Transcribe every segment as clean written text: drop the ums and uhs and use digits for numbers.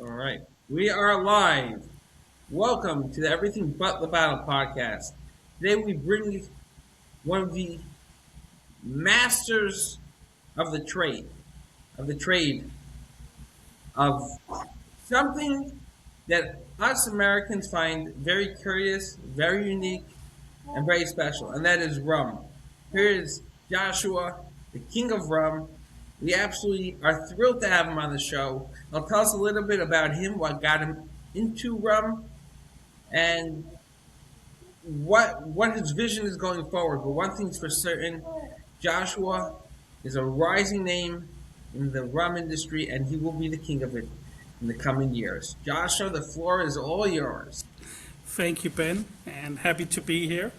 All right. We are live. Welcome to the Everything But the Battle podcast. Today we bring one of the masters of the trade of something that us Americans find very curious, very unique, and very special, and that is rum. Here is Joshua, the King of Rum. We absolutely are thrilled to have him on the show. He'll tell us a little bit about him, what got him into rum, and what his vision is going forward. But one thing's for certain, Joshua is a rising name in the rum industry, and he will be the king of it in the coming years. Joshua, the floor is all yours. Thank you, Ben, and happy to be here.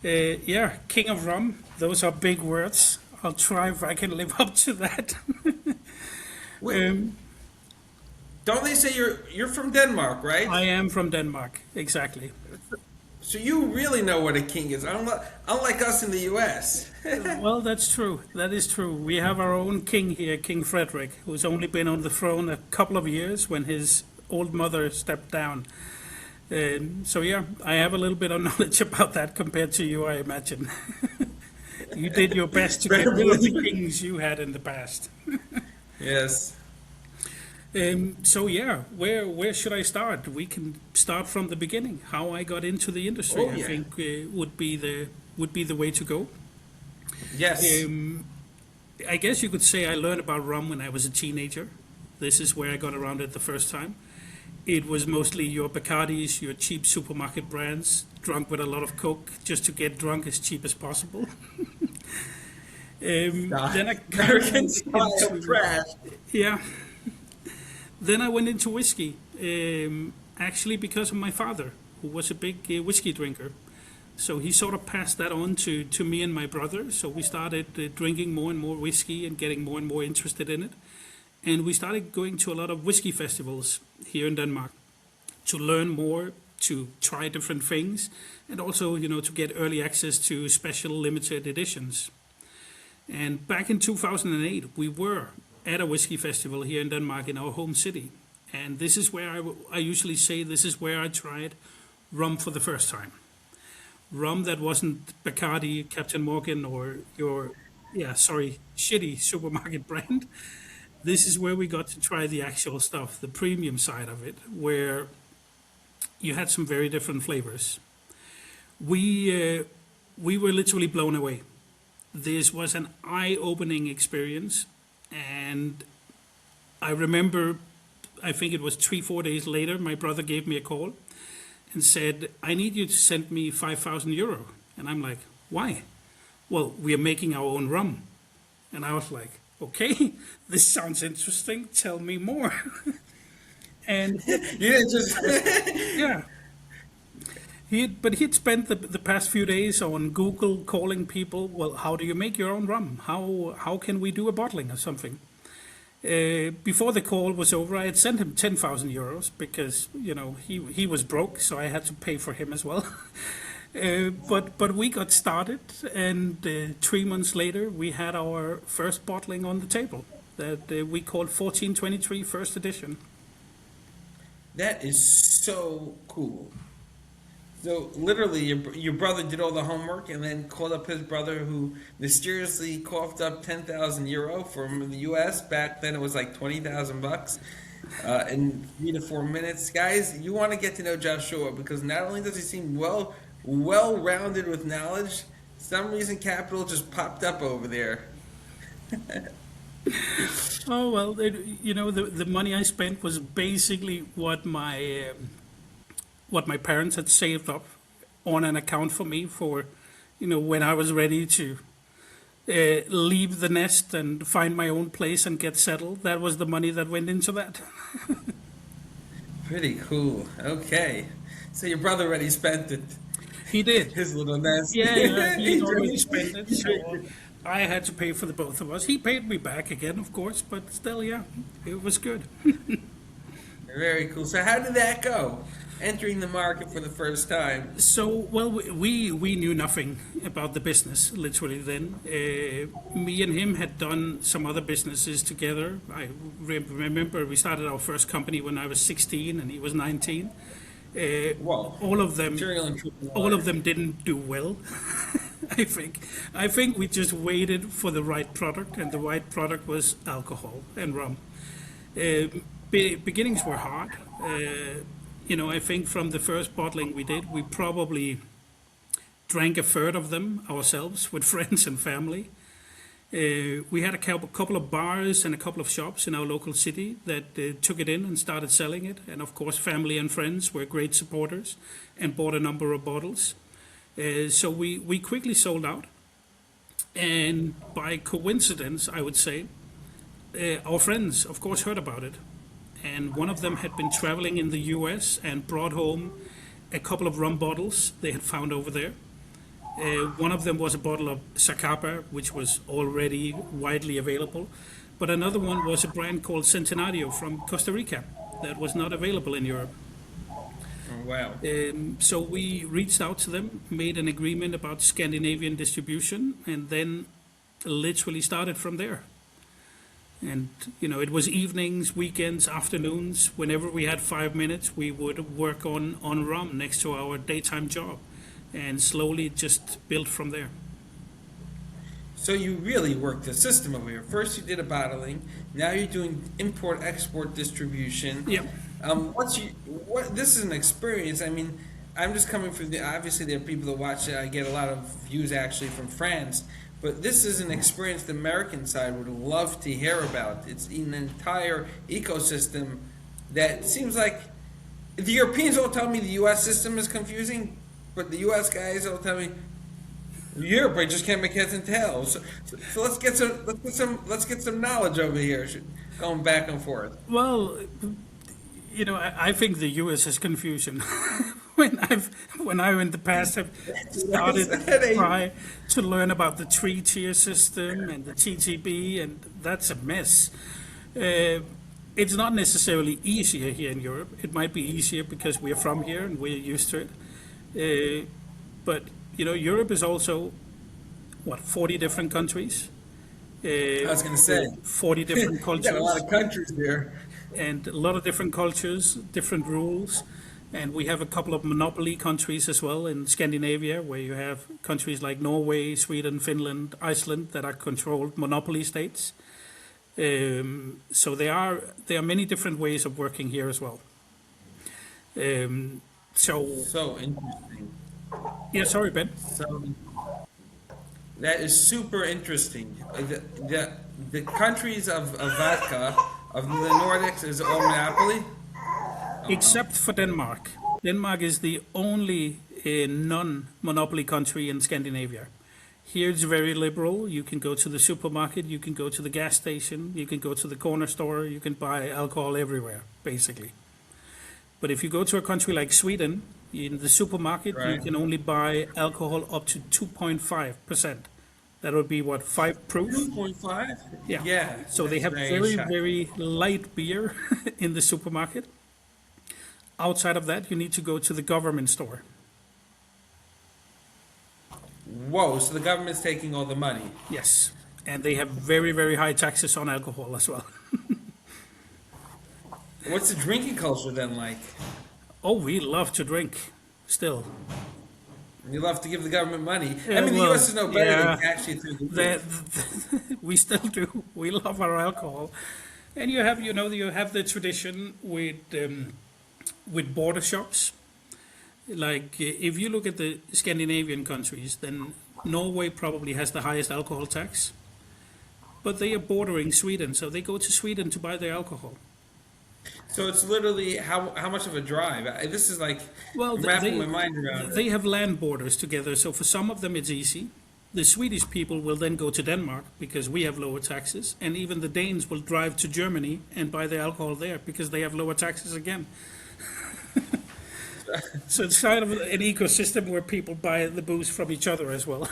Yeah, King of Rum, those are big words. I'll try if I can live up to that. Wait, um, don't they say you're from Denmark, right? I am from Denmark, exactly. So you really know what a king is, unlike us in the U.S. Well, that's true. That is true. We have our own king here, King Frederick, who's only been on the throne a couple of years when his old mother stepped down. So yeah, I have a little bit of knowledge about that compared to you, I imagine. You did your best to get rid of the kings you had in the past. Yes. So yeah, where should I start? We can start from the beginning. How I got into the industry, Oh I yeah. think would be the way to go. Yes. I guess you could say I learned about rum when I was a teenager. This is where I got around it the first time. It was mostly your Bacardis, your cheap supermarket brands, drunk with a lot of Coke just to get drunk as cheap as possible. Then I kind of American went style into, trash. yeah. Then I went into whiskey, actually because of my father, who was a big whiskey drinker. So he sort of passed that on to me and my brother. So we started drinking more and more whiskey and getting more and more interested in it. And we started going to a lot of whiskey festivals here in Denmark to learn more, to try different things, and also, to get early access to special limited editions. And back in 2008, we were at a whiskey festival here in Denmark in our home city. And this is where I usually say this is where I tried rum for the first time. Rum that wasn't Bacardi, Captain Morgan, or your, shitty supermarket brand. This is where we got to try the actual stuff, the premium side of it, where you had some very different flavors. We were literally blown away. This was an eye-opening experience, and I remember, I think it was 3-4 days later, my brother gave me a call and said, "I need you to send me €5,000." And I'm like, "Why?" "Well, we are making our own rum." And I was like, "Okay, this sounds interesting. Tell me more." And You didn't just. yeah, he'd spent the past few days on Google calling people. Well, how do you make your own rum? How can we do a bottling or something? Before the call was over, I had sent him €10,000 because he was broke, so I had to pay for him as well. But we got started, and 3 months later, we had our first bottling on the table that we called 1423 First Edition. That is so cool. So literally, your brother did all the homework and then called up his brother, who mysteriously coughed up €10,000 from the U.S. Back then, it was like $20,000 in 3 to 4 minutes. Guys, you want to get to know Joshua because not only does he seem well-rounded with knowledge, some reason capital just popped up over there. Oh well, the money I spent was basically what my parents had saved up on an account for me for, when I was ready to leave the nest and find my own place and get settled. That was the money that went into that. Pretty cool. Okay. So your brother already spent it. He did. His little nest. Yeah, he already spent it, so I had to pay for the both of us. He paid me back again, of course, but still, yeah, it was good. Very cool. So how did that go? entering the market for the first time. So, well, we knew nothing about the business, literally, then. Me and him had done some other businesses together. I remember we started our first company when I was 16 and he was 19. Whoa. All of them, Serial entrepreneur. all of them didn't do well. I think. I think we just waited for the right product, and the right product was alcohol and rum. Beginnings were hard. I think from the first bottling we did, we probably drank a third of them ourselves with friends and family. We had a couple of bars and a couple of shops in our local city that took it in and started selling it. And of course, family and friends were great supporters and bought a number of bottles. So we quickly sold out. And by coincidence, I would say, our friends, of course, heard about it. And one of them had been traveling in the US and brought home a couple of rum bottles they had found over there. One of them was a bottle of Zacapa, which was already widely available. But another one was a brand called Centenario from Costa Rica that was not available in Europe. Oh, wow. So we reached out to them, made an agreement about Scandinavian distribution, and then literally started from there. And, it was evenings, weekends, afternoons. Whenever we had 5 minutes, we would work on rum next to our daytime job and slowly just built from there. So you really worked the system over here. First you did a bottling. Now you're doing import-export distribution. Yeah. This is an experience. I mean, I'm just coming from obviously there are people that watch it. I get a lot of views actually from France. But this is an experience the American side would love to hear about. It's an entire ecosystem that seems like the Europeans all tell me the U.S. system is confusing, but the U.S. guys all tell me Europe, I just can't make heads and tails. So let's get some knowledge over here, going back and forth. Well, I think the U.S. has confusion. when I in the past have started to try to learn about the three-tier system and the TTB, and that's a mess. It's not necessarily easier here in Europe. It might be easier because we're from here and we're used to it. But Europe is also 40 different countries. I was going to say 40 different you cultures. got a lot of countries there. And a lot of different cultures, different rules. And we have a couple of monopoly countries as well in Scandinavia, where you have countries like Norway, Sweden, Finland, Iceland that are controlled monopoly states. So there are many different ways of working here as well. So interesting. Yeah, sorry, Ben. So that is super interesting. The countries of vodka of the Nordics is all monopoly. Except for Denmark. Denmark is the only non-monopoly country in Scandinavia. Here it's very liberal. You can go to the supermarket, you can go to the gas station, you can go to the corner store, you can buy alcohol everywhere, basically. But if you go to a country like Sweden, in the supermarket, Right. you can only buy alcohol up to 2.5%. That would be what, 5 proof? 2.5? Yeah. Yeah. So they have that's very, shocking. very light beer in the supermarket. Outside of that, you need to go to the government store. Whoa, so the government's taking all the money. Yes. And they have very, very high taxes on alcohol as well. What's the drinking culture then like? Oh, we love to drink still. You love to give the government money. Yeah, I mean, the well, U.S. is no better yeah. than actually through the roof. We still do. We love our alcohol. And you have the tradition with border shops. Like if you look at the Scandinavian countries, then Norway probably has the highest alcohol tax. But they are bordering Sweden, so they go to Sweden to buy their alcohol. So it's literally how much of a drive? This is like Well, I'm wrapping my mind around it. they have land borders together, so for some of them it's easy. The Swedish people will then go to Denmark because we have lower taxes, and even the Danes will drive to Germany and buy their alcohol there because they have lower taxes again. So it's kind of an ecosystem where people buy the booze from each other as well.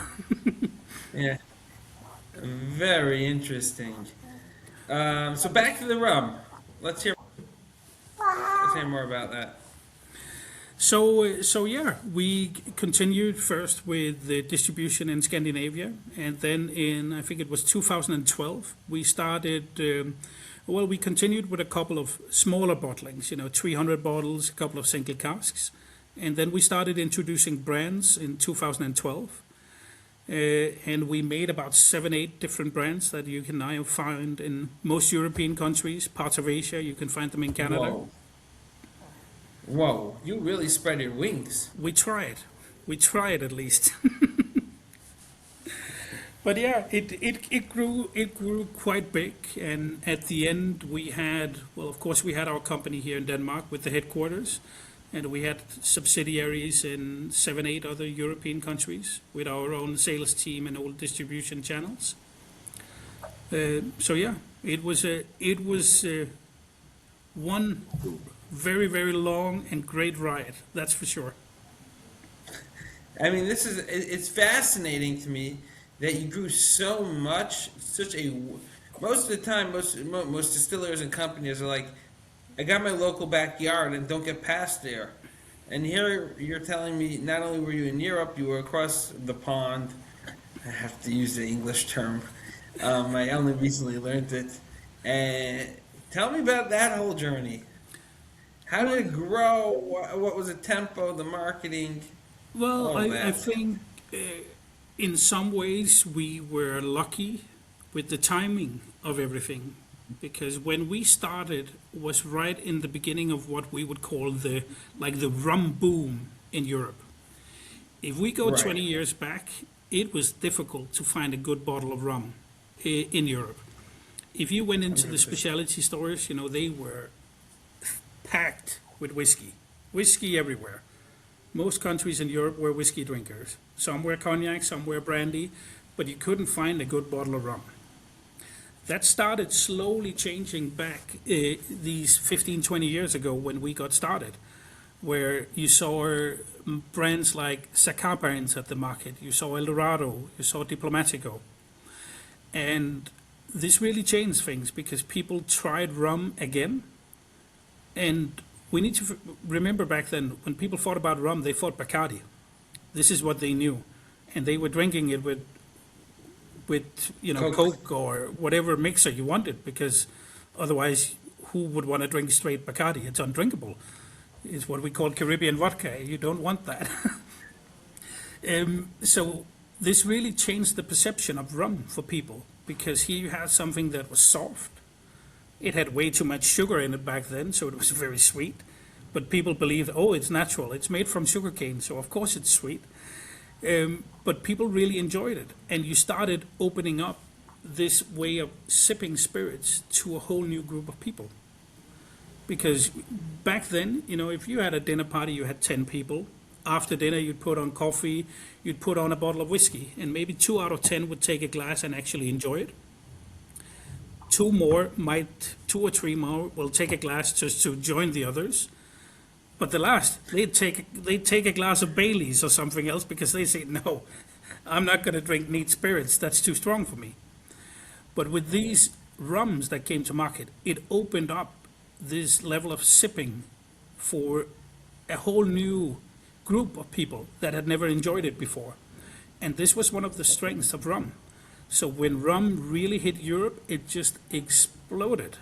Yeah. Very interesting. So back to the rum. Let's hear more about that. So yeah, we continued first with the distribution in Scandinavia, and then in, I think it was 2012, we started. Well, we continued with a couple of smaller bottlings, 300 bottles, a couple of single casks, and then we started introducing brands in 2012. And we made about 7, 8 different brands that you can now find in most European countries, parts of Asia. You can find them in Canada. Whoa. Whoa, you really spread your wings. We tried. We tried at least. But yeah, it grew quite big, and at the end we had, well, of course we had our company here in Denmark with the headquarters, and we had subsidiaries in 7, 8 other European countries with our own sales team and all distribution channels. So yeah, it was one very, very long and great ride, that's for sure. I mean, it's fascinating to me that you grew so much, most of the time, most distillers and companies are like, I got my local backyard and don't get past there. And here you're telling me not only were you in Europe, you were across the pond. I have to use the English term. I only recently learned it. And tell me about that whole journey. How did it grow? What was the tempo, the marketing, Well, all I that? think in some ways we were lucky with the timing of everything, because when we started was right in the beginning of what we would call the rum boom in Europe. If we go 20 Right. years back, it was difficult to find a good bottle of rum in Europe. If you went into the 100%. specialty stores, they were packed with whiskey everywhere. Most countries in Europe were whiskey drinkers. Some were cognac, some were brandy, but you couldn't find a good bottle of rum. That started slowly changing back these 15, 20 years ago when we got started, where you saw brands like Zacapa at the market, you saw El Dorado, you saw Diplomatico. And this really changed things because people tried rum again. And we need to remember back then, when people thought about rum, they thought Bacardi. This is what they knew. And they were drinking it with Coke. Coke or whatever mixer you wanted, because otherwise, who would want to drink straight Bacardi? It's undrinkable. It's what we call Caribbean vodka. You don't want that. So this really changed the perception of rum for people, because here you had something that was soft. It had way too much sugar in it back then, so it was very sweet. But people believed, oh, it's natural. It's made from sugarcane, so of course it's sweet. But people really enjoyed it. And you started opening up this way of sipping spirits to a whole new group of people. Because back then, if you had a dinner party, you had 10 people. After dinner, you'd put on coffee, you'd put on a bottle of whiskey, and maybe 2 out of 10 would take a glass and actually enjoy it. 2 or 3 more will take a glass just to join the others. But the last, they'd take a glass of Bailey's or something else, because they say, no, I'm not going to drink neat spirits. That's too strong for me. But with these rums that came to market, it opened up this level of sipping for a whole new group of people that had never enjoyed it before. And this was one of the strengths of rum. So when rum really hit Europe, it just exploded.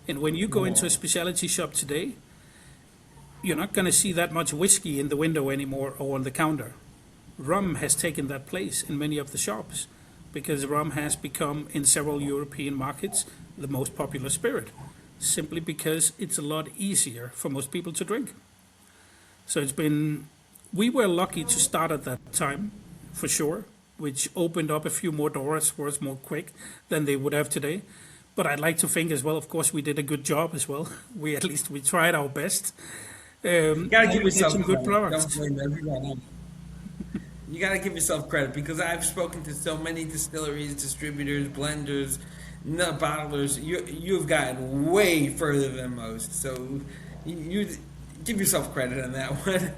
And when you go into a specialty shop today, you're not going to see that much whiskey in the window anymore or on the counter. Rum has taken that place in many of the shops, because rum has become, in several European markets, the most popular spirit, simply because it's a lot easier for most people to drink. So we were lucky to start at that time, for sure, which opened up a few more doors for us more quick than they would have today. But I'd like to think as well, of course, we did a good job as well. We tried our best. You gotta give We did yourself some good credit. products. Don't blame everyone else. You gotta give yourself credit, because I've spoken to so many distilleries, distributors, blenders, bottlers. You've gotten way further than most. So you give yourself credit on that one.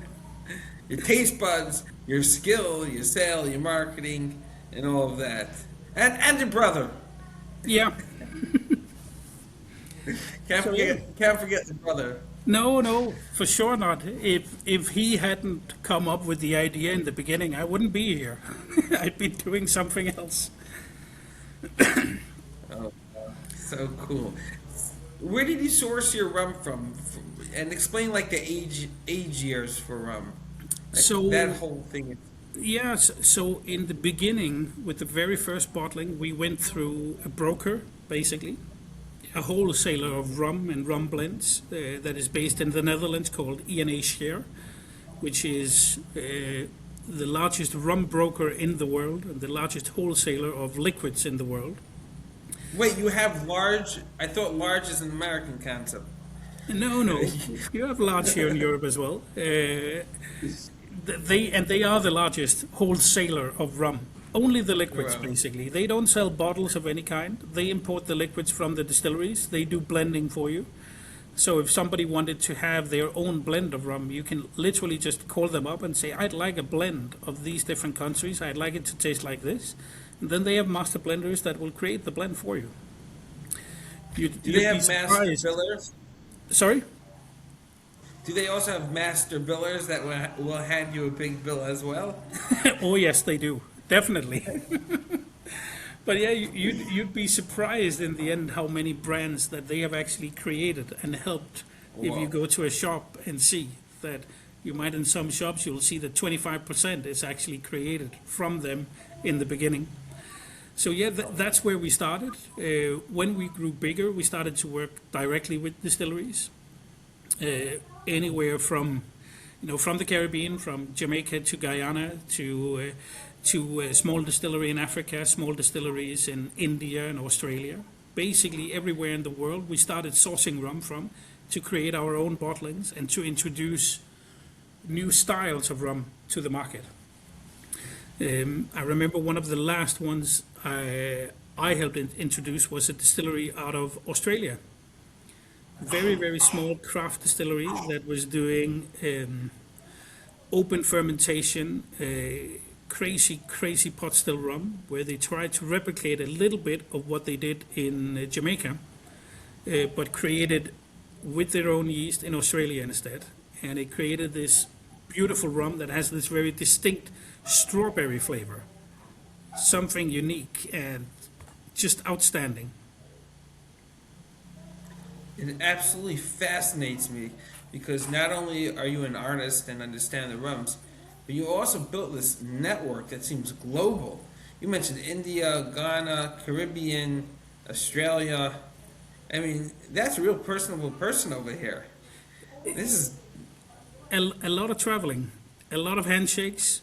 Your taste buds, your skill, your sale, your marketing, and all of that, and your brother. Yeah. Can't forget the brother. No, no, for sure not. If he hadn't come up with the idea in the beginning, I wouldn't be here. I'd be doing something else. Oh, so cool. Where did you source your rum from? And explain like the age years for rum. Like that So whole thing. yes, so in the beginning, with the very first bottling, we went through a broker, basically, a wholesaler of rum and rum blends that is based in the Netherlands called E&A Share, which is the largest rum broker in the world and the largest wholesaler of liquids in the world. Wait, you have large? I thought large is an American concept. No, no, you have large here in Europe as well. They are the largest wholesaler of rum. Only the liquids, Wow. basically. They don't sell bottles of any kind. They import the liquids from the distilleries. They do blending for you. So if somebody wanted to have their own blend of rum, you can literally just call them up and say, "I'd like a blend of these different countries. I'd like it to taste like this." And then they have master blenders that will create the blend for you. Do they You'd be have master surprised. billers? Sorry? Do they also have master billers that will hand you a big bill as well? Oh, yes, they do. Definitely. But yeah, you'd be surprised in the end how many brands that they have actually created and helped. If you Wow. go to a shop and see that, you might in some shops you'll see that 25% is actually created from them in the beginning. So yeah, that's where we started. When we grew bigger, we started to work directly with distilleries, anywhere from, from the Caribbean, from Jamaica to Guyana to a small distillery in Africa, small distilleries in India and Australia. Basically, everywhere in the world, we started sourcing rum from to create our own bottlings and to introduce new styles of rum to the market. I remember one of the last ones I helped introduce was a distillery out of Australia. Very, very small craft distillery that was doing open fermentation, crazy pot still rum, where they tried to replicate a little bit of what they did in Jamaica, but created with their own yeast in Australia instead. And it created this beautiful rum that has this very distinct strawberry flavor, something unique and just outstanding. It absolutely fascinates me because not only are you an artist and understand the rums, but you also built this network that seems global. You mentioned India, Ghana, Caribbean, Australia. I mean, that's a real personable person over here. This is A lot of traveling, a lot of handshakes,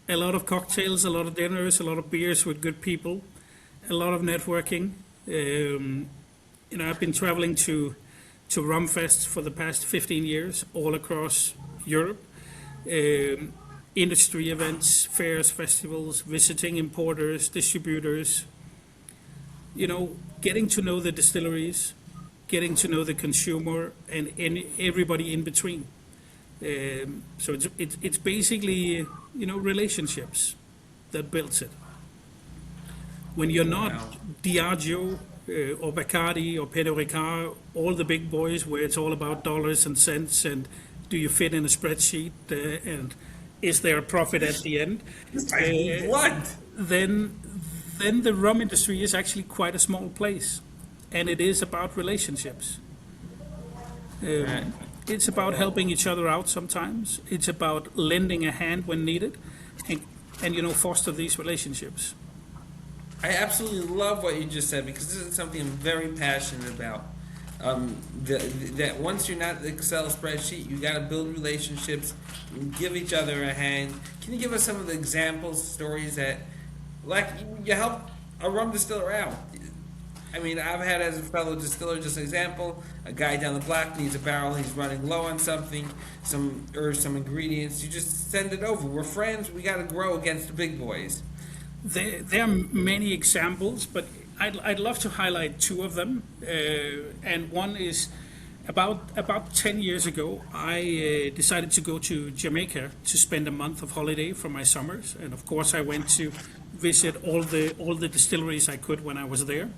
a lot of cocktails, a lot of dinners, a lot of beers with good people, a lot of networking. I've been traveling to rum fests for the past 15 years all across Europe. Industry events, fairs, festivals, visiting importers, distributors, getting to know the distilleries, getting to know the consumer, and everybody in between. So it's basically, relationships that builds it. When you're not wow. Diageo or Bacardi or Pernod Ricard, all the big boys where it's all about dollars and cents and do you fit in a spreadsheet and is there a profit at the end? Uh, Blood. then the rum industry is actually quite a small place, and it is about relationships. Right. It's about helping each other out sometimes. It's about lending a hand when needed, and foster these relationships. I absolutely love what you just said because this is something I'm very passionate about. That once you're not the Excel spreadsheet, you got to build relationships, and give each other a hand. Can you give us some of the examples, stories that, like, you help a rum distiller out? I mean, I've had as a fellow distiller, just an example, a guy down the block needs a barrel, he's running low on something, some herbs, some ingredients, you just send it over. We're friends, we got to grow against the big boys. There are many examples, but I'd love to highlight two of them. And one is about 10 years ago, I decided to go to Jamaica to spend a month of holiday for my summers, and of course I went to visit all the distilleries I could when I was there.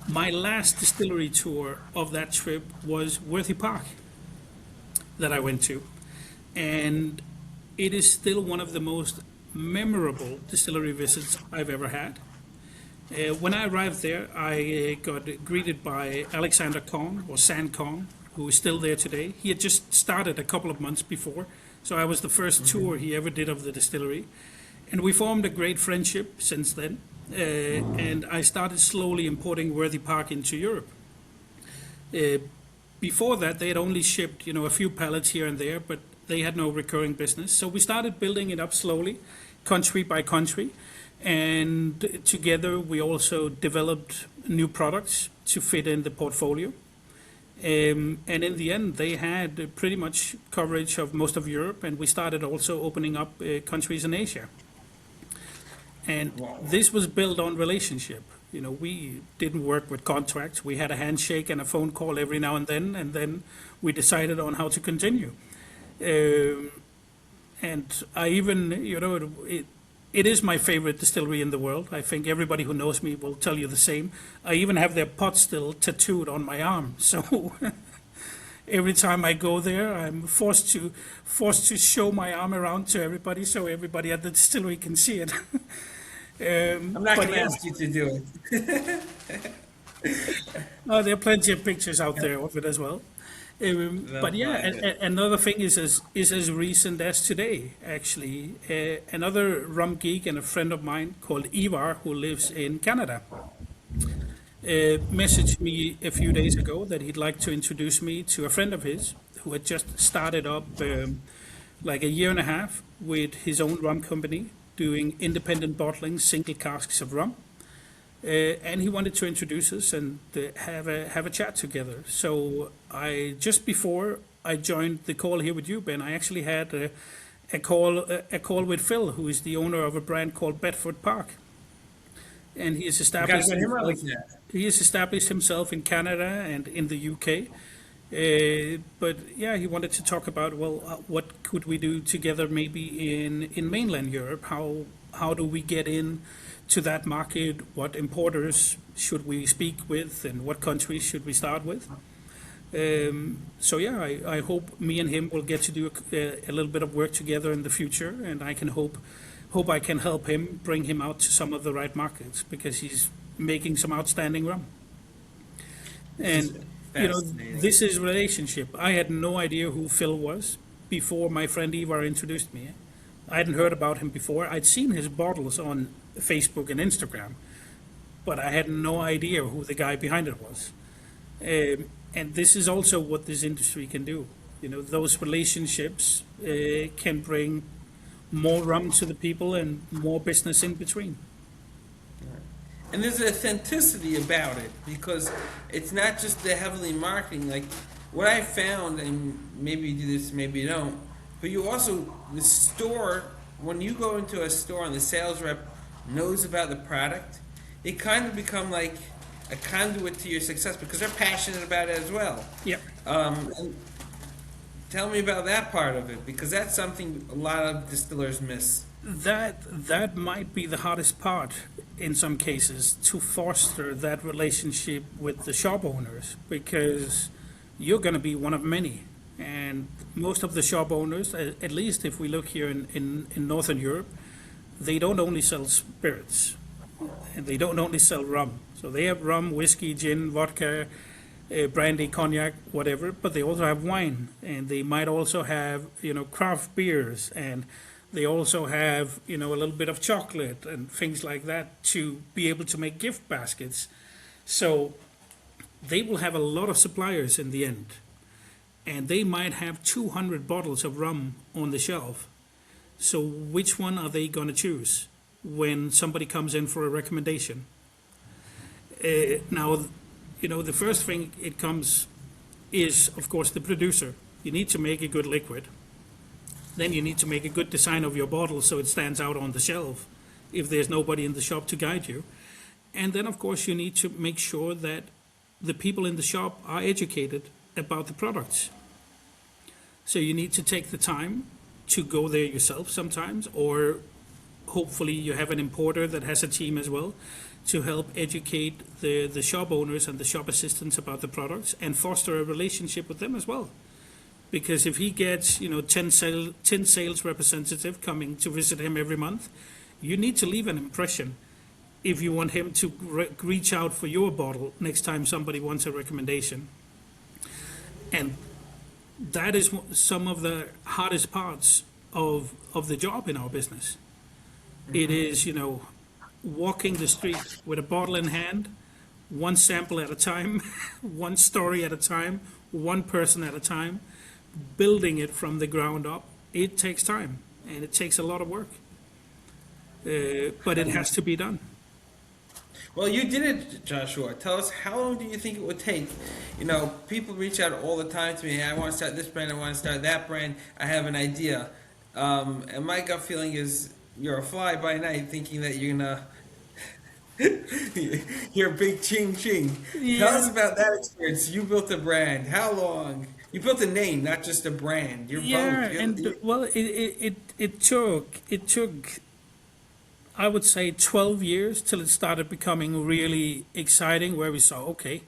My last distillery tour of that trip was Worthy Park that I went to, and it is still one of the most memorable distillery visits I've ever had. When I arrived there, I got greeted by Alexander Kong, or San Kong, who is still there today. He had just started a couple of months before, so I was the first tour he ever did of the distillery. And we formed a great friendship since then, and I started slowly importing Worthy Park into Europe. Before that, they had only shipped, a few pallets here and there, but they had no recurring business. So we started building it up slowly, country by country. And together we also developed new products to fit in the portfolio. And in the end, they had pretty much coverage of most of Europe, and we started also opening up countries in Asia. And this was built on relationship. We didn't work with contracts. We had a handshake and a phone call every now and then we decided on how to continue. And I even, it is my favorite distillery in the world. I think everybody who knows me will tell you the same. I even have their pot still tattooed on my arm. So every time I go there, I'm forced to show my arm around to everybody so everybody at the distillery can see it. I'm not going to ask you to do it. There are plenty of pictures out there of it as well. But yeah, another thing is as recent as today, actually. Another rum geek and a friend of mine called Ivar, who lives in Canada, messaged me a few days ago that he'd like to introduce me to a friend of his who had just started up like a year and a half with his own rum company doing independent bottling, single casks of rum. And he wanted to introduce us and have a chat together. So just before I joined the call here with you, Ben, I actually had a call with Phil, who is the owner of a brand called Bedford Park, and he has established himself in Canada and in the UK. But yeah, he wanted to talk about, what could we do together, maybe in mainland Europe? How do we get in to that market? What importers should we speak with, and what countries should we start with? So yeah, I hope me and him will get to do a little bit of work together in the future, and I can hope I can help him, bring him out to some of the right markets, because he's making some outstanding rum. And this is relationship. I had no idea who Phil was before my friend Ivar introduced me. I hadn't heard about him before. I'd seen his bottles on Facebook and Instagram, but I had no idea who the guy behind it was. And this is also what this industry can do. Those relationships can bring more rum to the people and more business in between. And there's an authenticity about it, because it's not just the heavily marketing. Like what I found, and maybe you do this, maybe you don't, but you also, the store, when you go into a store and the sales rep knows about the product, it kind of become like a conduit to your success, because they're passionate about it as well. Yep. And tell me about that part of it, because that's something a lot of distillers miss. That might be the hardest part in some cases, to foster that relationship with the shop owners, because you're going to be one of many. And most of the shop owners, at least if we look here in Northern Europe, they don't only sell spirits, and they don't only sell rum. So they have rum, whiskey, gin, vodka, brandy, cognac, whatever, but they also have wine, and they might also have, craft beers, and they also have, a little bit of chocolate and things like that to be able to make gift baskets. So they will have a lot of suppliers in the end, and they might have 200 bottles of rum on the shelf. So which one are they going to choose when somebody comes in for a recommendation? Now, the first thing it comes is, of course, the producer. You need to make a good liquid. Then you need to make a good design of your bottle so it stands out on the shelf if there's nobody in the shop to guide you. And then, of course, you need to make sure that the people in the shop are educated about the products. So you need to take the time to go there yourself sometimes, or hopefully you have an importer that has a team as well, to help educate the shop owners and the shop assistants about the products and foster a relationship with them as well. Because if he gets, 10 sales representative coming to visit him every month, you need to leave an impression if you want him to reach out for your bottle next time somebody wants a recommendation. And that is some of the hardest parts of the job in our business. It is, walking the street with a bottle in hand, one sample at a time, one story at a time, one person at a time, building it from the ground up. It takes time and it takes a lot of work. But it has to be done. Well, you did it, Joshua. Tell us, how long do you think it would take? People reach out all the time to me. I want to start this brand. I want to start that brand. I have an idea. And my gut feeling is you're a fly by night thinking that you're going to... you're a big ching ching. Yeah. Tell us about that experience. You built a brand. How long? You built a name, not just a brand. You're both. Well, it took I would say 12 years till it started becoming really exciting, where we saw, okay,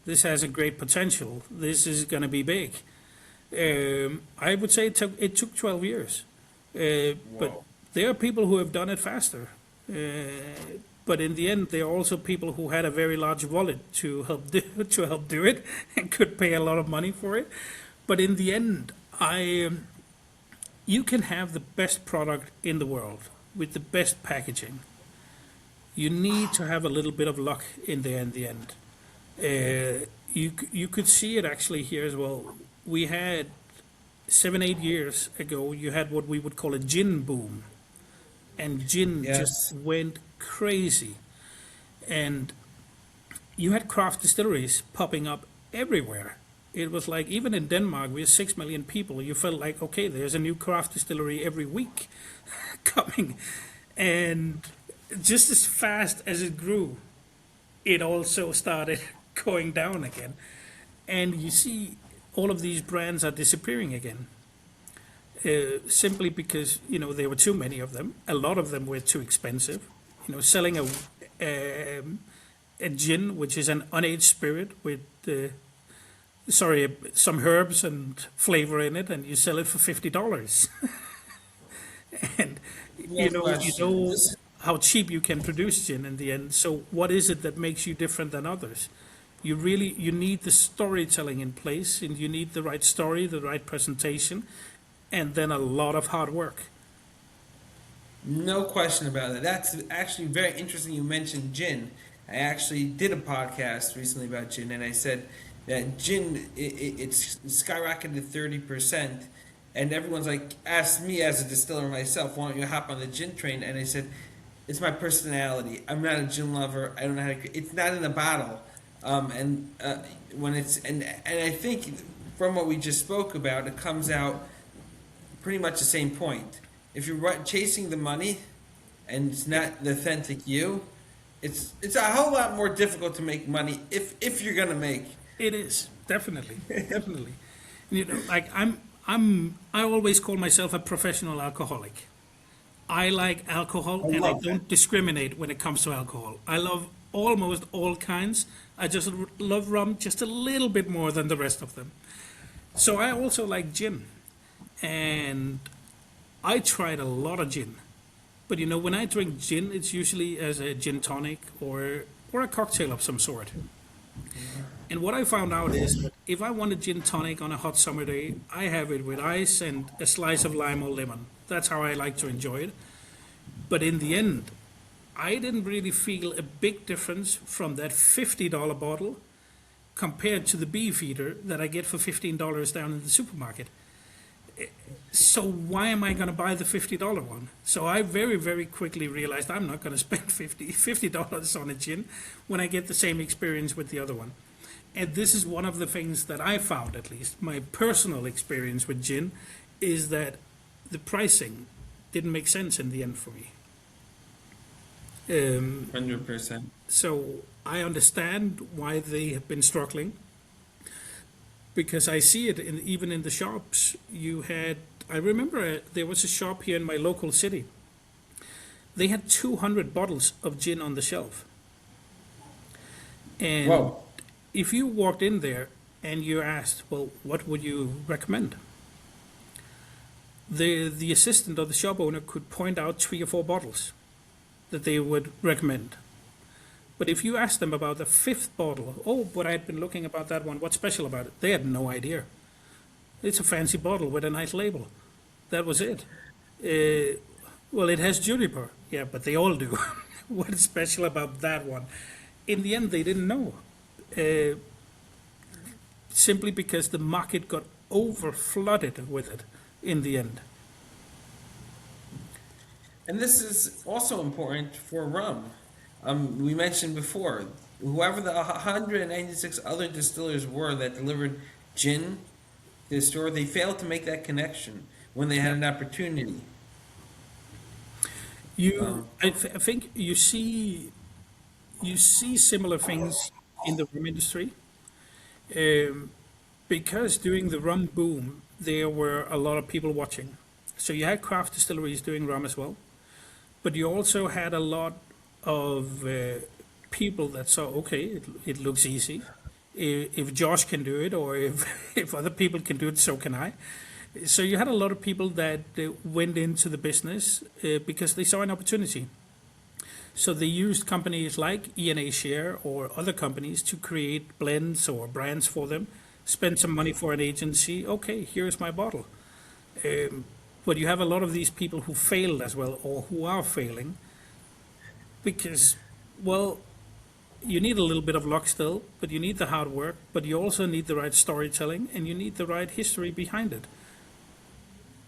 this has a great potential. This is going to be big. I would say it took 12 years. But there are people who have done it faster. But in the end, there are also people who had a very large wallet to help do it and could pay a lot of money for it. But in the end, you can have the best product in the world with the best packaging. You need to have a little bit of luck in there in the end. You could see it actually here as well. We had 7-8 years ago, you had what we would call a gin boom, and gin just went crazy. And you had craft distilleries popping up everywhere. It was like, even in Denmark, we have 6 million people. You felt like, okay, there's a new craft distillery every week coming. And just as fast as it grew, it also started going down again. And you see all of these brands are disappearing again. Simply because, there were too many of them. A lot of them were too expensive. Selling a gin, which is an unaged spirit with some herbs and flavor in it, and you sell it for $50. And you know how cheap you can produce gin in the end. So what is it that makes you different than others? You need the storytelling in place, and you need the right story, the right presentation, and then a lot of hard work. No question about it. That's actually very interesting you mentioned gin. I actually did a podcast recently about gin, and I said that gin, it's skyrocketed 30%, and everyone's like, asked me as a distiller myself, why don't you hop on the gin train? And I said, it's my personality. I'm not a gin lover. I don't know how to. It's not in the bottle. When it's and I think from what we just spoke about, it comes out pretty much the same point. If you're chasing the money, and it's not the authentic you, it's a whole lot more difficult to make money if you're gonna make. It is definitely. Like I always call myself a professional alcoholic. I like alcohol, and I don't discriminate when it comes to alcohol. I love almost all kinds. I just love rum just a little bit more than the rest of them. So I also like gin, and I tried a lot of gin. But when I drink gin, it's usually as a gin tonic or a cocktail of some sort. And what I found out is that if I want a gin tonic on a hot summer day, I have it with ice and a slice of lime or lemon. That's how I like to enjoy it. But in the end, I didn't really feel a big difference from that $50 bottle compared to the Beefeater that I get for $15 down in the supermarket. So why am I going to buy the $50 one? So I very, very quickly realized I'm not going to spend $50 on a gin when I get the same experience with the other one. And this is one of the things that I found, at least, my personal experience with gin, is that the pricing didn't make sense in the end for me. 100%. So I understand why they have been struggling, because I see it even in the shops. I remember there was a shop here in my local city. They had 200 bottles of gin on the shelf, And Whoa. if you walked in there and you asked, well, what would you recommend? The assistant or the shop owner could point out 3 or 4 bottles that they would recommend. But if you asked them about the fifth bottle, oh, but I'd been looking about that one, what's special about it? They had no idea. It's a fancy bottle with a nice label. That was it. Well, it has juniper. Yeah, but they all do. What is special about that one? In the end, they didn't know. Uh, Simply because the market got over flooded with it in the end. And this is also important for rum. We mentioned before, whoever the 196 other distillers were that delivered gin to the store, they failed to make that connection when they had an opportunity. I think you see similar things in the rum industry. Um, because during the rum boom, there were a lot of people watching. So you had craft distilleries doing rum as well, but you also had a lot of people that saw, okay, it looks easy. If Josh can do it, or if, if other people can do it, so can I. So you had a lot of people that went into the business because they saw an opportunity. So they used companies like ENA Share or other companies to create blends or brands for them, spend some money for an agency. Okay, here's my bottle. Um, but you have a lot of these people who failed as well, or who are failing, because, well, you need a little bit of luck still, but you need the hard work, but you also need the right storytelling, and you need the right history behind it.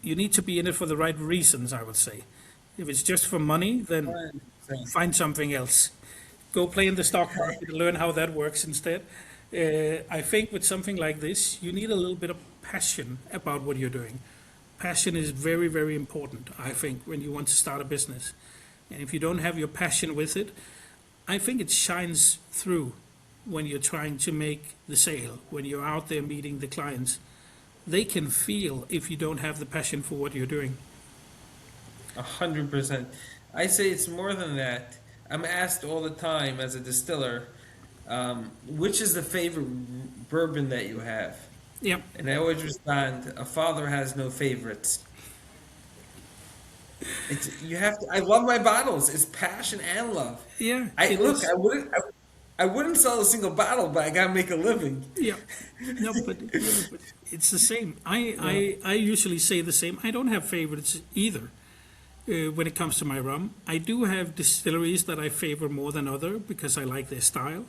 You need to be in it for the right reasons, I would say. If it's just for money, then find something else. Go play in the stock market and learn how that works instead. I think with something like this, you need a little bit of passion about what you're doing. Passion is very, very important, I think, when you want to start a business. And if you don't have your passion with it, I think it shines through when you're trying to make the sale, when you're out there meeting the clients. They can feel if you don't have the passion for what you're doing. 100%. I say it's more than that. I'm asked all the time as a distiller, which is the favorite bourbon that you have? Yeah, And I always respond, a father has no favorites. You have to. I love my bottles. It's passion and love. yeah, I it look. is. I wouldn't sell a single bottle, but I gotta make a living. Yeah, no, but it's the same. I usually say the same. I don't have favorites either when it comes to my rum. I do have distilleries that I favor more than other because I like their style.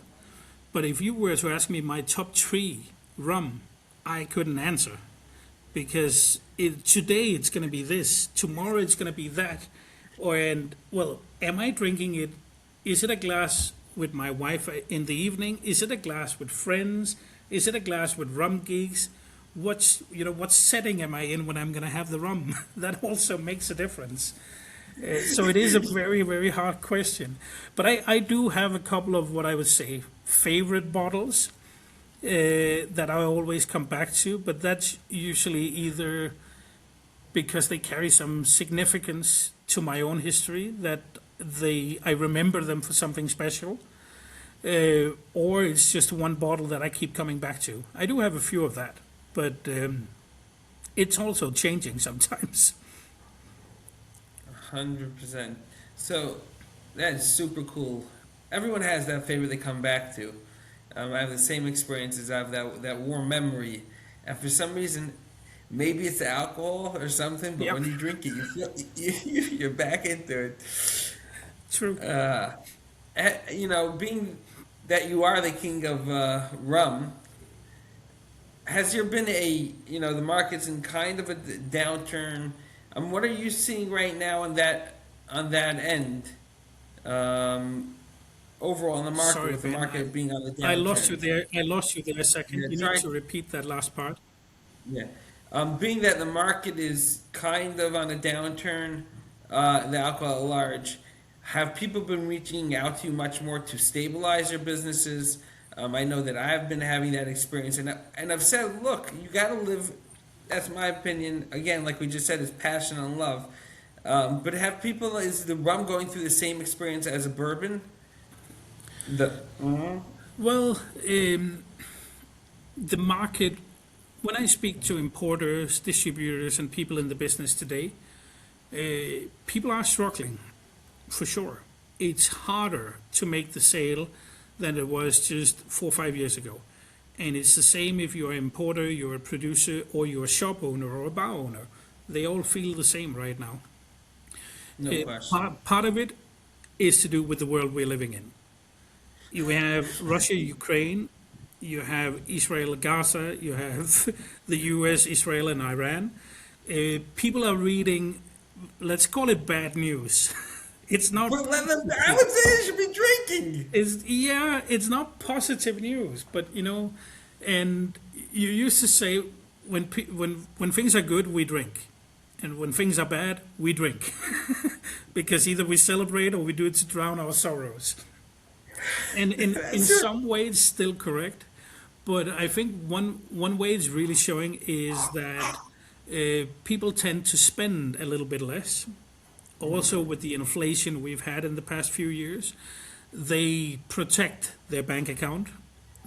But if you were to ask me my top 3 rum, I couldn't answer because today it's going to be this, tomorrow it's going to be that. And well, am I drinking it? Is it a glass with my wife in the evening? Is it a glass with friends? Is it a glass with rum geeks? What setting am I in when I'm going to have the rum? That also makes a difference. So it is a very, very hard question. But I do have a couple of what I would say favorite bottles that I always come back to, but that's usually either because they carry some significance to my own history that I remember them for something special, or it's just one bottle that I keep coming back to. I do have a few of that, but it's also changing sometimes. 100%. So that's super cool. Everyone has that favorite they come back to. I have the same experiences. I have that warm memory, and for some reason, maybe it's the alcohol or something. But Yep. when you drink it, you feel you're back into it. True. Being that you are the king of rum, has there been the market's in kind of a downturn? What are you seeing right now on that end? Overall in the market, Sorry, with the Ben. market being on the downturn. I lost you there. I lost you there a second. Yeah, You need sorry. to repeat that last part. Yeah. Being that the market is kind of on a downturn, the alcohol at large, have people been reaching out to you much more to stabilize their businesses? I know that I've been having that experience, and I've said, look, you got to live. That's my opinion. Again, like we just said, is passion and love. But is the rum going through the same experience as a bourbon? The Well, Well, the market, when I speak to importers, distributors, and people in the business today, people are struggling for sure. It's harder to make the sale than it was just 4 or 5 years ago. And it's the same if you're an importer, you're a producer, or you're a shop owner or a bar owner. They all feel the same right now. No question. Part of it is to do with the world we're living in. You have Russia, Ukraine, you have Israel, Gaza, you have the US, Israel, and Iran. People are reading, let's call it bad news. It's not. But I would say they should be drinking. It's not positive news, but and you used to say when things are good we drink, and when things are bad we drink, because either we celebrate or we do it to drown our sorrows. And in some ways still correct, but I think one way it's really showing is that people tend to spend a little bit less. Also, with the inflation we've had in the past few years, they protect their bank account.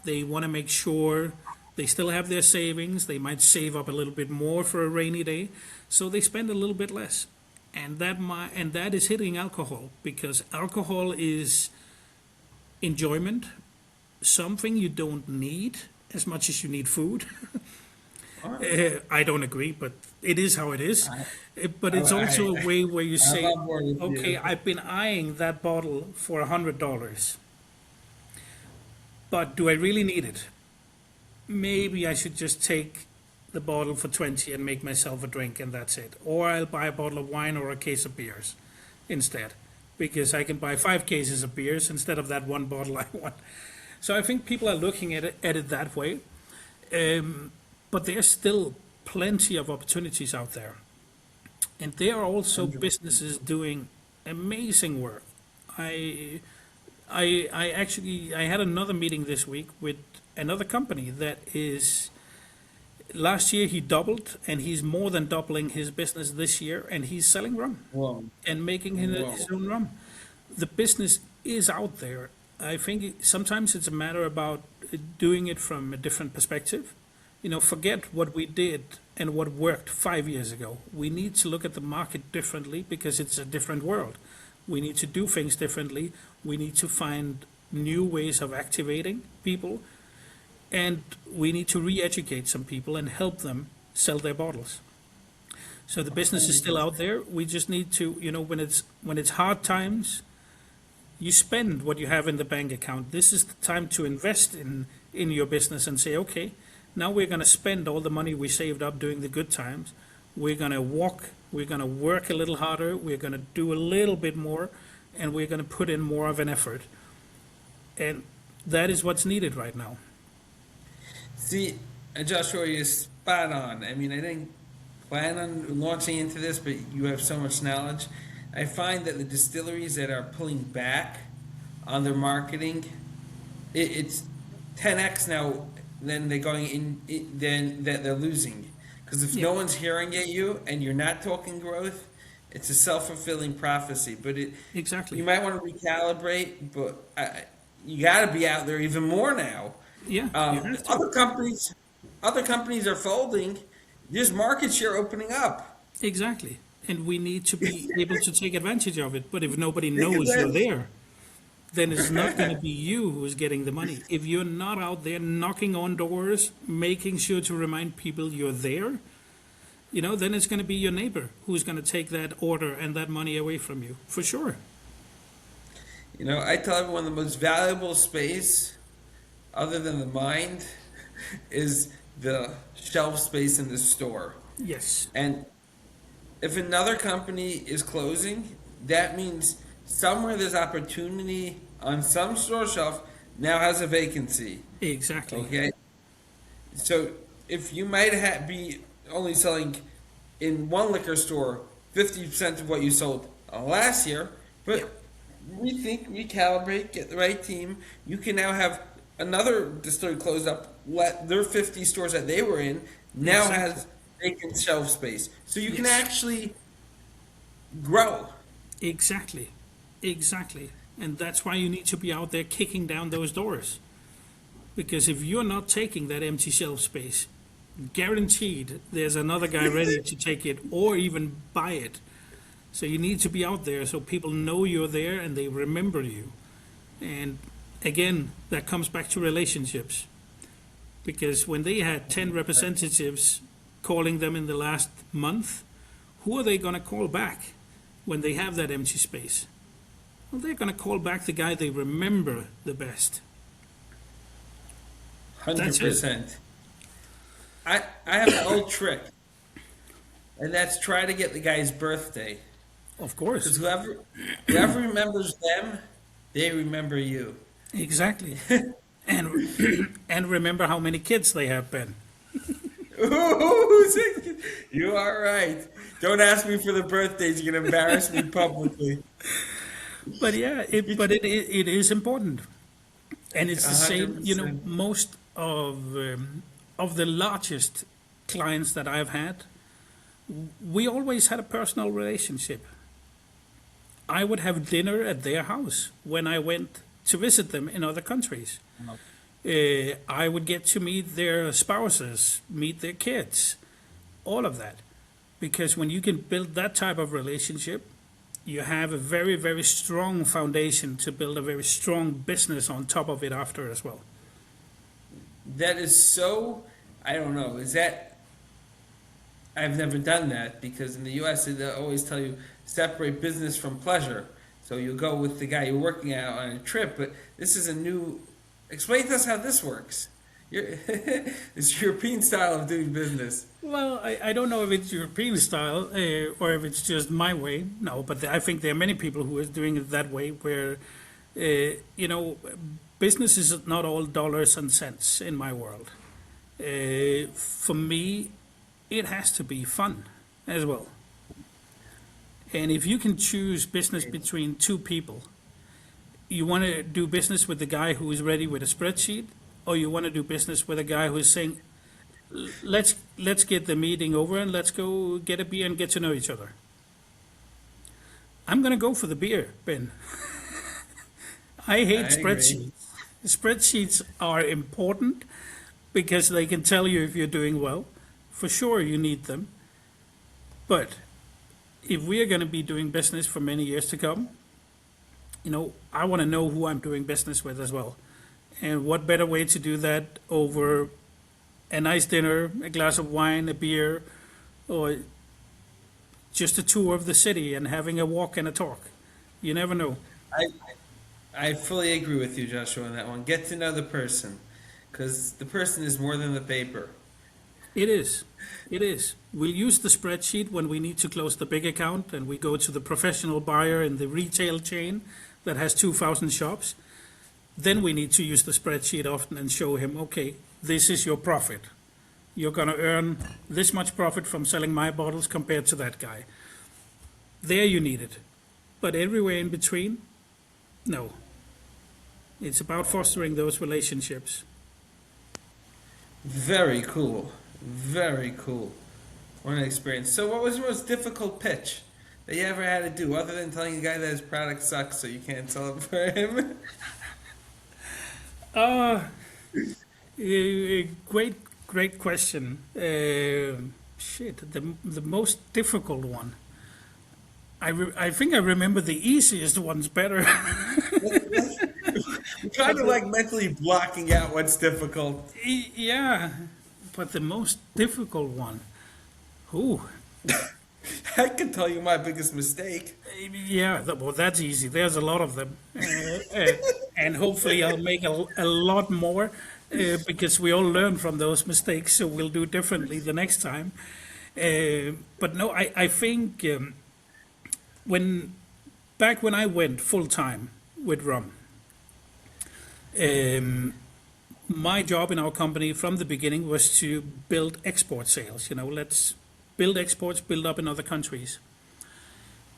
They want to make sure they still have their savings. They might save up a little bit more for a rainy day, so they spend a little bit less. And that is hitting alcohol, because alcohol is enjoyment, something you don't need as much as you need food. I don't agree, but it is how it is. But it's also a way where you say, love working with okay, you. I've been eyeing that bottle for $100, but do I really need it? Maybe I should just take the bottle for 20 and make myself a drink, and that's it. Or I'll buy a bottle of wine or a case of beers instead, because I can buy 5 cases of beers instead of that one bottle I want. So I think people are looking at it that way. But there's still plenty of opportunities out there. And there are also businesses doing amazing work. I had another meeting this week with another company that is, last year he doubled, and he's more than doubling his business this year, and he's selling rum Whoa. and making his own rum. The business is out there. I think sometimes it's a matter about doing it from a different perspective. Forget what we did and what worked 5 years ago. We need to look at the market differently, because it's a different world. We need to do things differently. We need to find new ways of activating people, and we need to re-educate some people and help them sell their bottles. So the business is still out there. We just need to, when it's hard times, you spend what you have in the bank account. This is the time to invest in your business and say, okay, now we're going to spend all the money we saved up during the good times. We're going to work a little harder, we're going to do a little bit more, and we're going to put in more of an effort. And that is what's needed right now. See, Joshua, you're spot on. I mean, I didn't plan on launching into this, but you have so much knowledge. I find that the distilleries that are pulling back on their marketing, it's 10x now. Then they're going in. Then that they're losing, because if no one's hearing at you and you're not talking growth, it's a self-fulfilling prophecy. But Exactly. you might want to recalibrate. But you got to be out there even more now. Yeah. You have to. Other companies are folding. There's market share opening up. Exactly. And we need to be able to take advantage of it. But if nobody knows you're there, then it's not going to be you who's getting the money. If you're not out there knocking on doors, making sure to remind people you're there, then it's going to be your neighbor who's going to take that order and that money away from you, for sure. I tell everyone the most valuable space, other than the mind, is the shelf space in the store. Yes. And if another company is closing, that means somewhere there's opportunity on some store shelf now has a vacancy. Exactly. Okay? So if you might be only selling in one liquor store 50% of what you sold last year, but rethink, recalibrate, get the right team, you can now have another distillery close up, let their 50 stores that they were in now has vacant shelf space. So you can actually grow. Exactly. And that's why you need to be out there kicking down those doors. Because if you're not taking that empty shelf space, guaranteed there's another guy ready to take it or even buy it. So you need to be out there so people know you're there and they remember you. And again, that comes back to relationships. Because when they had 10 representatives calling them in the last month, who are they going to call back when they have that empty space? Well, they're going to call back the guy they remember the best. 100%. I have an old trick, and that's try to get the guy's birthday. Of course. Because whoever remembers them, they remember you. Exactly. And and remember how many kids they have, Ben. Ooh, you are right. Don't ask me for the birthdays. You're gonna embarrass me publicly. But yeah, it is important, and it's the same. You know, 100%. most of the largest clients that I've had, we always had a personal relationship. I would have dinner at their house when I went to visit them in other countries. I would get to meet their spouses, meet their kids, all of that. Because when you can build that type of relationship, you have a very, very strong foundation to build a very strong business on top of it after as well. That is so. I don't know. Is that? I've never done that because in the U.S. they always tell you separate business from pleasure. So you go with the guy you're working out on a trip, but this is a new. Explain to us how this works. It's European style of doing business. Well, I don't know if it's European style or if it's just my way. No, but I think there are many people who are doing it that way where, you know, business is not all dollars and cents in my world. For me, it has to be fun as well. And if you can choose business between two people, you want to do business with the guy who is ready with a spreadsheet, or you want to do business with a guy who is saying, let's get the meeting over and let's go get a beer and get to know each other. I'm going to go for the beer, Ben. I hate I agree. spreadsheets. Spreadsheets are important because they can tell you if you're doing well. For sure, you need them. But if we are going to be doing business for many years to come, you know, I want to know who I'm doing business with as well. And what better way to do that over a nice dinner, a glass of wine, a beer, or just a tour of the city and having a walk and a talk. You never know. I I fully agree with you, Joshua, on that one. Get to know the person, because the person is more than the paper. It is. It is. We'll use the spreadsheet when we need to close the big account and we go to the professional buyer in the retail chain that has 2,000 shops. Then we need to use the spreadsheet often and show him, okay, this is your profit. You're going to earn this much profit from selling my bottles compared to that guy. There you need it. But everywhere in between, no. It's about fostering those relationships. Very cool. Very cool. What an experience. So what was your most difficult pitch that you ever had to do, other than telling the guy that his product sucks so you can't sell it for him? Great question. The most difficult one. I think I remember the easiest ones better. I'm kind of like mentally blocking out what's difficult. Yeah, but the most difficult one. Ooh. I can tell you my biggest mistake. Yeah, well, that's easy. There's a lot of them. And hopefully I'll make a lot more because we all learn from those mistakes, so we'll do differently the next time. But no, I think back when I went full time with rum, my job in our company from the beginning was to build export sales. You know, let's build exports, build up in other countries.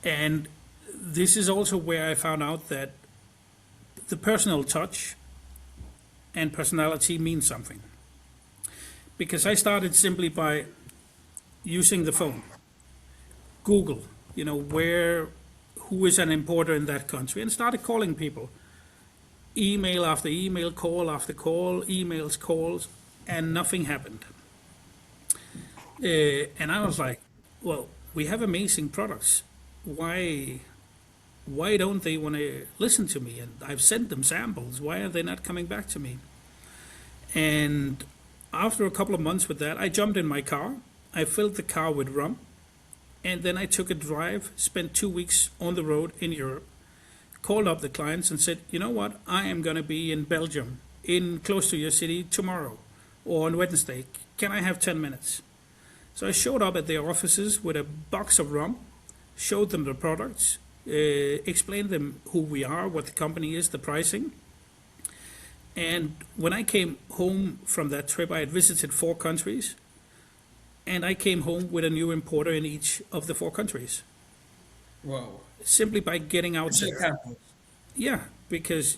And this is also where I found out that the personal touch and personality mean something. Because I started simply by using the phone. Google, you know, who is an importer in that country, and started calling people. email after email, call after call, emails, calls, and nothing happened. And I was like, well, we have amazing products. Why don't they want to listen to me? And I've sent them samples. Why are they not coming back to me? And after a couple of months with that, I jumped in my car. I filled the car with rum. And then I took a drive, spent 2 weeks on the road in Europe, called up the clients and said, you know what? I am going to be in Belgium, in close to your city tomorrow or on Wednesday. Can I have 10 minutes? So I showed up at their offices with a box of rum, showed them the products, explained them who we are, what the company is, the pricing. And when I came home from that trip, I had visited 4 countries, and I came home with a new importer in each of the 4 countries, Whoa. simply by getting out It's there. accomplished. Yeah, because,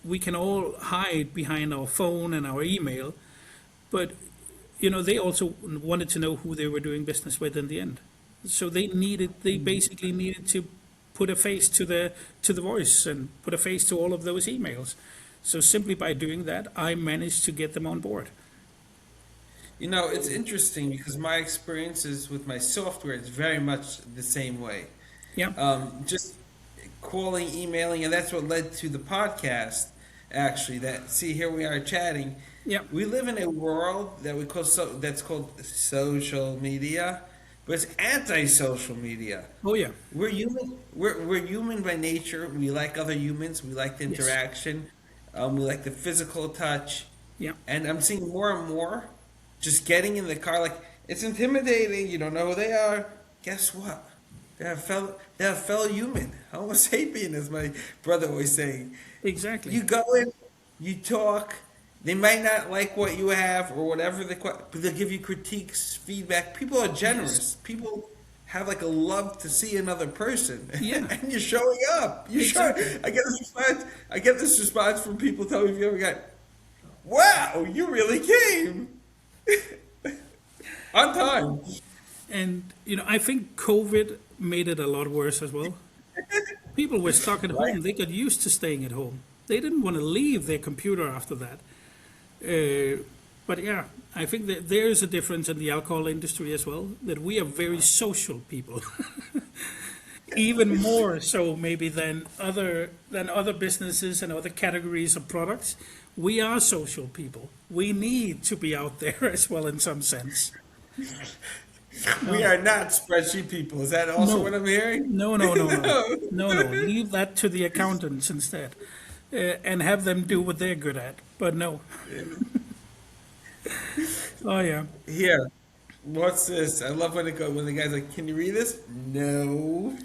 we can all hide behind our phone and our email, but, they also wanted to know who they were doing business with in the end. So they basically needed to put a face to the voice and put a face to all of those emails. So simply by doing that, I managed to get them on board. It's interesting because my experiences with my software is very much the same way. Yeah, Just calling, emailing, and that's what led to the podcast. Actually, see, here we are chatting. yeah, We live in a world that we call that's called social media, but it's anti-social media. oh yeah, We're human. We're human by nature. We like other humans. We like the yes, interaction. We like the physical touch. yeah, And I'm seeing more and more just getting in the car, like, it's intimidating. You don't know who they are. Guess what? They're a fellow human. Homo sapien, as my brother was saying. exactly. You go in, you talk. They might not like what you have or whatever, but they'll give you critiques, feedback. People are generous. People have like a love to see another person, Yeah, and you're showing up. You show. exactly. I get this response. I get this response from people telling me, "If you ever got, wow, you really came on time." And, I think COVID made it a lot worse as well. People were stuck at Right. home. They got used to staying at home. They didn't want to leave their computer after that. But yeah, I think that there's a difference in the alcohol industry as well, that we are very social people. Even more so maybe than other businesses and other categories of products. We are social people. We need to be out there as well in some sense. We are not spreadsheet people. Is that also No. what I'm hearing? No, no, no, no. No, no. Leave that to the accountants instead. And have them do what they're good at. But no. Oh, yeah. Here, what's this? I love when the guy's like, "Can you read this?" No.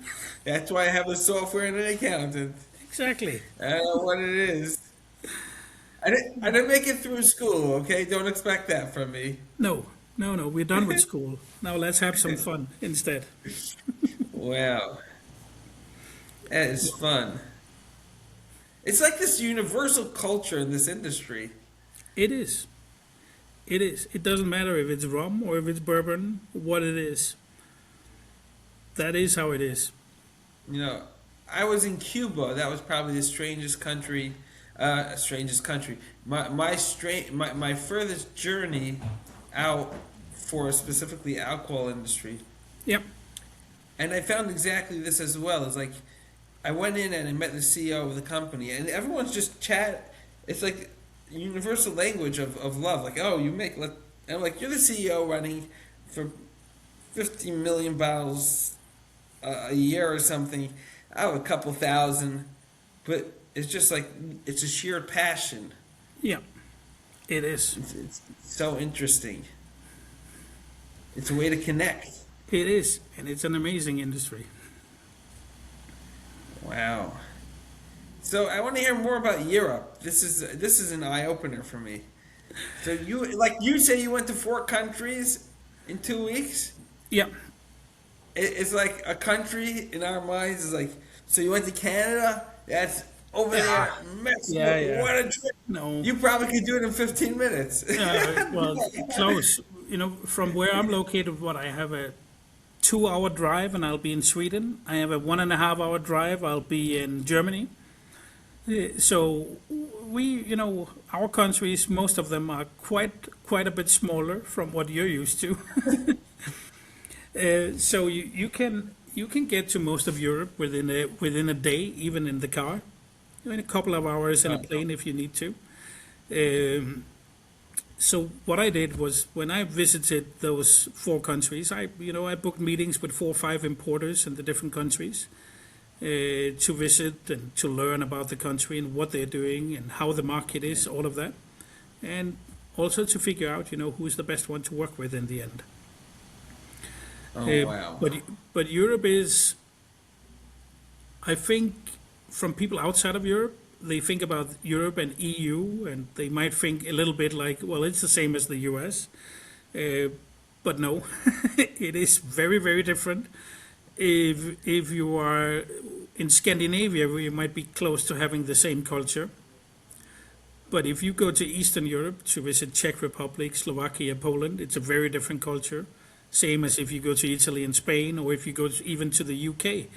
That's why I have a software and an accountant. Exactly. I don't know what it is. I didn't make it through school, okay? Don't expect that from me. No, no, no. We're done with school. Now let's have some fun instead. Wow. That is fun. It's like this universal culture in this industry. It is. It is. It doesn't matter if it's rum or if it's bourbon, what it is. That is how it is. I was in Cuba. That was probably the strangest country. Strangest country. My furthest journey out for specifically alcohol industry, Yep. and I found exactly this as well. It's like I went in and I met the CEO of the company, and everyone's just chat. It's like universal language of love. Like, oh, and I'm like, you're the CEO running for 50 million bottles a year or something. I have a couple thousand, but it's just like it's a sheer passion. Yeah. It is. It's so interesting. It's a way to connect. It is. And it's an amazing industry. Wow. So I want to hear more about Europe. This is an eye opener for me. So you say you went to 4 countries in 2 weeks. Yeah. It's like a country in our minds is like. So you went to Canada. That's over there. Mexico. Yeah, yeah. What a trip. No. You probably could do it in 15 minutes. Well, close. From where I'm located, I have a 2-hour drive and I'll be in Sweden. I have a 1.5-hour drive. I'll be in Germany. So we, our countries, most of them are quite a bit smaller from what you're used to. So you can get to most of Europe within a day, even in the car, in a couple of hours in a plane if you need to. Um, so what I did was when I visited those four countries, I booked meetings with 4 or 5 importers in the different countries to visit and to learn about the country and what they're doing and how the market is, all of that, and also to figure out, who's the best one to work with in the end. Oh Uh, wow. but Europe is, I think, from people outside of Europe, they think about Europe and EU, and they might think a little bit like, well, it's the same as the US. Uh, but no, it is very, very different. If you are in Scandinavia, where you might be close to having the same culture, but if you go to Eastern Europe to visit Czech Republic, Slovakia, Poland, it's a very different culture. Same as if you go to Italy and Spain, or if you go even to the UK.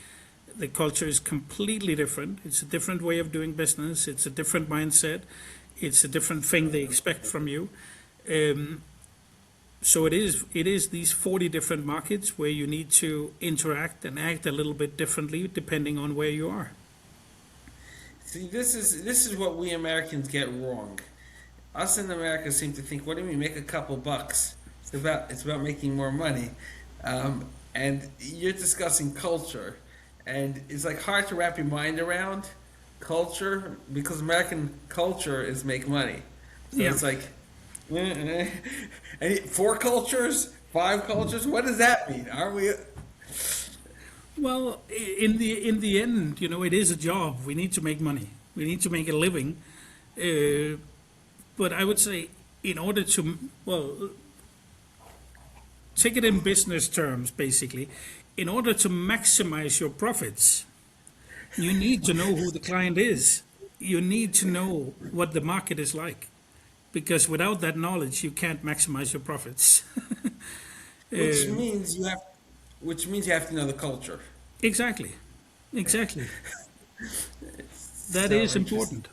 The culture is completely different. It's a different way of doing business. It's a different mindset. It's a different thing they expect from you. Um, so it is these 40 different markets where you need to interact and act a little bit differently depending on where you are. See, this is what we Americans get wrong. Us in America seem to think, what do we make a couple bucks? It's about making more money, and you're discussing culture, and it's like hard to wrap your mind around culture because American culture is make money. So Yeah. it's like, and 4 cultures, 5 cultures. What does that mean? Are we? Well, in the end, it is a job. We need to make money. We need to make a living. Uh, but I would say, in order to, well, take it in business terms, basically, in order to maximize your profits, you need to know who the client is. You need to know what the market is like, because without that knowledge, you can't maximize your profits. Which Uh, means you have, which means you have to know the culture. exactly, exactly. That So is interesting. important.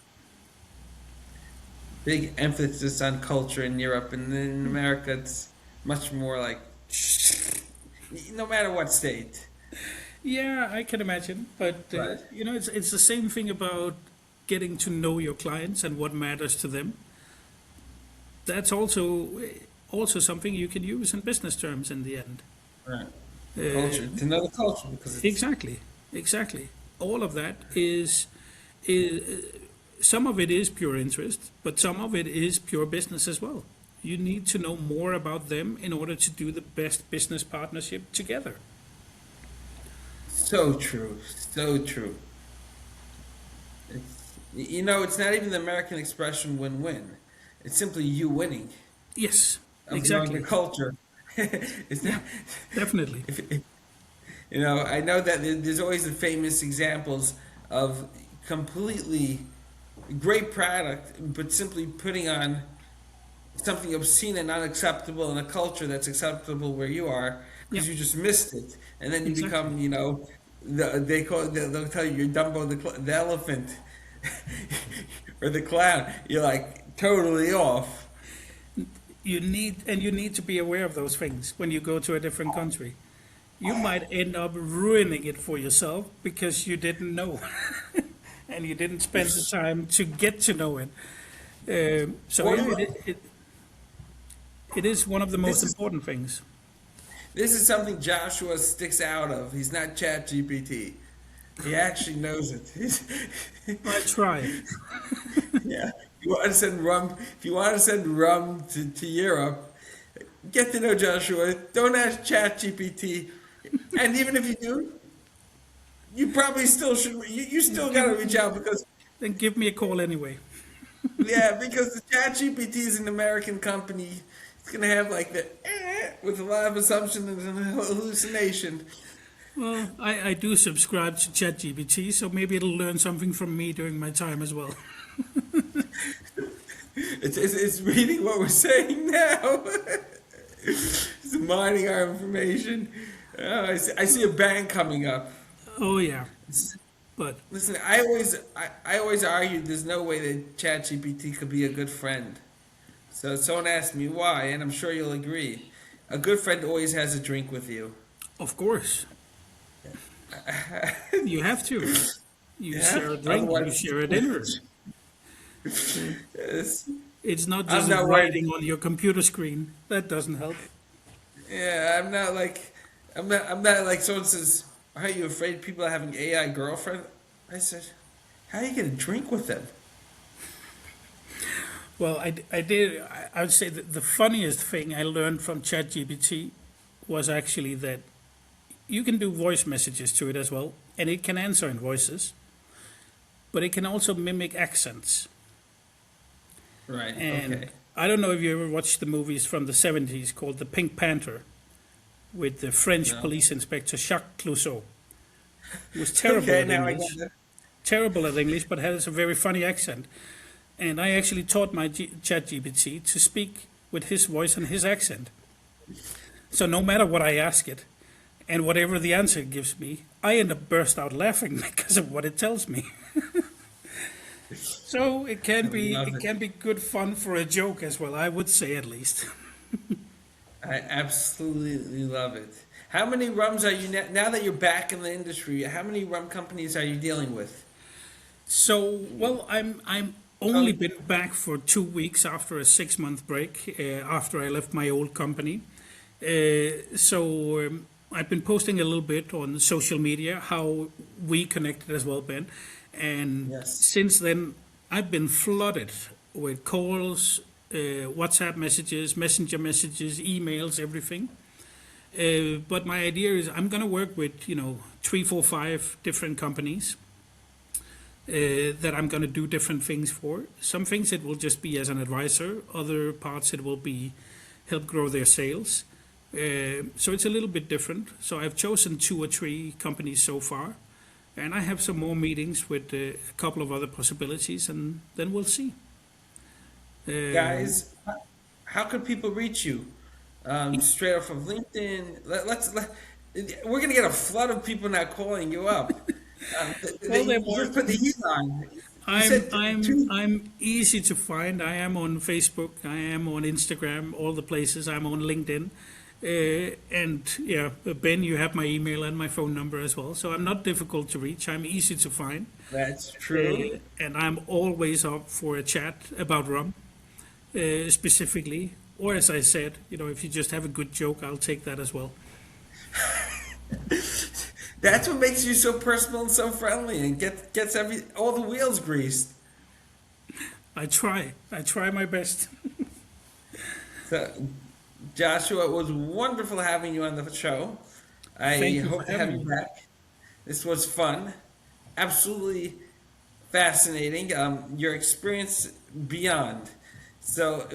Big emphasis on culture in Europe, and then in America, it's much more like, no matter what state. Yeah, I can imagine, but Right. it's the same thing about getting to know your clients and what matters to them. That's also something you can use in business terms in the end. Right. Culture. Uh, To know the culture because it's exactly, exactly. All of that is some of it is pure interest, but some of it is pure business as well. You need to know more about them in order to do the best business partnership together. so true. So true. It's not even the American expression win-win. It's simply you winning Yes, of knowing the exactly, culture. It's not, definitely. if, I know that there's always the famous examples of completely great product, but simply putting on something obscene and unacceptable in a culture that's acceptable where you are Yeah, because you just missed it, and then you exactly. become, they'll tell you you're Dumbo the elephant or the clown. You're like totally off. You need to be aware of those things when you go to a different country. You might end up ruining it for yourself because you didn't know and you didn't spend the time to get to know it. So Or yeah, you, it is one of the most this is important things. this is something Joshua sticks out of. He's not Chat GPT. He actually knows it. I try. Yeah. If you want to send rum to Europe, get to know Joshua. Don't ask Chat GPT. And even if you do, you probably still should. You still got to reach out because, Then give me a call anyway. yeah, because the Chat GPT is an American company. It's gonna have like the with a lot of assumption and hallucination. Well, I do subscribe to ChatGPT, so maybe it'll learn something from me during my time as well. It's reading what we're saying now. It's mining our information. I see a bank coming up. Oh yeah. But Listen, I always argued there's no way that ChatGPT could be a good friend. So someone asked me why, and I'm sure you'll agree. A good friend always has a drink with you. of course, you have to. You Yeah. share a drink, you Otherwise, share a dinner. it's, It's not I'm just not writing worried. on your computer screen. That doesn't help. Yeah, I'm not like, I'm not like someone says, "Are you afraid people are having AI girlfriend?" I said, "How are you gonna drink with them?" Well, I would say that the funniest thing I learned from ChatGPT was actually that you can do voice messages to it as well, and it can answer in voices, but it can also mimic accents. Right. And Okay. I don't know if you ever watched the movies from the 70s called The Pink Panther with the French No. police inspector Jacques Clouseau. He was Okay. Now I got it. terrible at English, but has a very funny accent. And I actually taught my ChatGPT to speak with his voice and his accent. So no matter what I ask it, and whatever the answer it gives me, I end up burst out laughing because of what it tells me. So I love it it. can be good fun for a joke as well, I would say at least. I absolutely love it. How many rums are you now that you're back in the industry? How many rum companies are you dealing with? So well, I'm only Oh, been back for 2 weeks after a 6 month break after I left my old company. So I've been posting a little bit on social media how we connected as well, Ben. And yes. since then, I've been flooded with calls, WhatsApp messages, messenger messages, emails, everything. But my idea is I'm going to work with, 3, 4, 5 different companies that I'm going to do different things for. Some things it will just be as an advisor, other parts it will be help grow their sales. So it's a little bit different. So I've chosen 2 or 3 companies so far, and I have some more meetings with a couple of other possibilities, and then we'll see. Guys, how could people reach you? Straight off of LinkedIn. We're gonna get a flood of people now calling you up. Well, You put the heat on. You I'm said I'm two. I'm easy to find. I am on Facebook. I am on Instagram. All the places. I'm on LinkedIn. And yeah, Ben, you have my email and my phone number as well. So I'm not difficult to reach. I'm easy to find. That's true. And I'm always up for a chat about rum, specifically. Or as I said, if you just have a good joke, I'll take that as well. That's what makes you so personal and so friendly, and gets all the wheels greased. I try. I try my best. So, Joshua, it was wonderful having you on the show. I Thank you for hope to have having you me. back. This was fun, absolutely fascinating. Your experience beyond. So,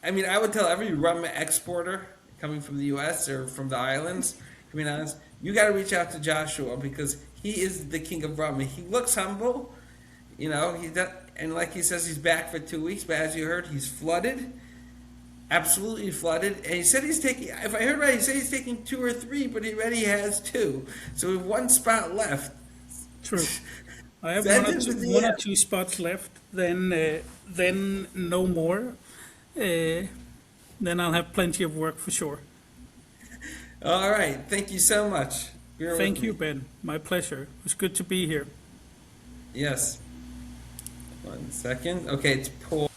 I would tell every rum exporter coming from the U.S. or from the islands, to be honest, you got to reach out to Joshua because he is the king of rum. He looks humble, he does, and like he says, he's back for 2 weeks. But as you heard, he's flooded, absolutely flooded. And he said he's taking. If I heard right, he said he's taking 2 or 3, but he already has 2. So we have 1 spot left. True. I have Send him the one or DM. two spots left. Then no more. Uh, then I'll have plenty of work for sure. All right. Thank you so much. You're with Thank you, me. Ben. My pleasure. It was good to be here. Yes. 1 second. Okay, it's Paul.